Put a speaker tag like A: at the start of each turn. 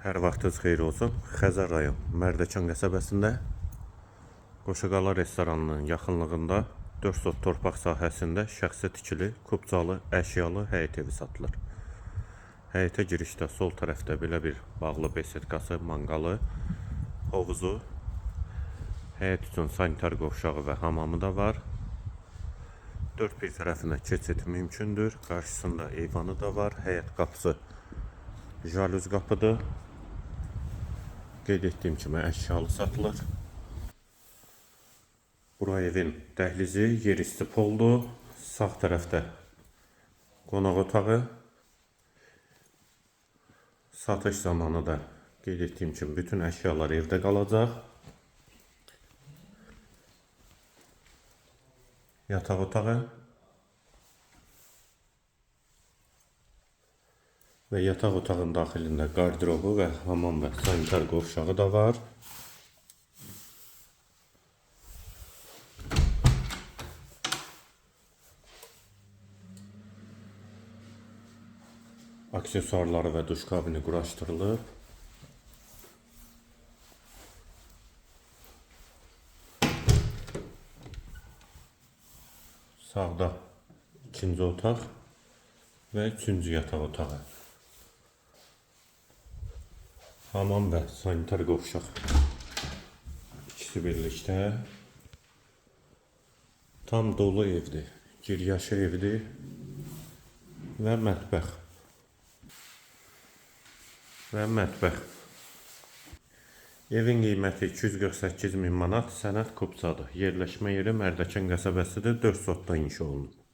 A: Hər vaxtınız xeyir olsun. Xəzər rayon Mərdəkan qəsəbəsində Qoşaqala restoranının yaxınlığında 4 sot torpaq sahəsində şəxsi tikili, kubcalı, əşyalı həyət evi satılır. Həyətə girişdə sol tərəfdə belə bir bağlı besedkası, manqalı, hovuzu, həyət üçün sanitar qovşağı və hamamı da var. 4 bir tərəfinə keçid mümkündür. Qarşısında eyvanı da var. Həyət qapısı jalüz qapıdır. Qeyd etdiyim kimi əşyalı satılır. Bura evin dəhlizi, yer isti poldur. Sağ tərəfdə qonaq otağı. Satış zamanı da qeyd etdiyim kimi bütün əşyalar evdə qalacaq. Yataq otağı və yataq otağının daxilində qardirobu və hamam və sanitar qovşağı da var. Aksesuarları və duş kabini quraşdırılıb. Sağda ikinci otaq və üçüncü yataq otağı. Hamam və sanitar qovşaq. İkisi birlikdə. Tam dolu evdir. Giryaşı evdir və mətbəx. Evin qiyməti 248 min manat, sənəd kubcadır. Yerləşmə yeri Mərdəkan qəsəbəsidir, 4 sotda inşa olunub.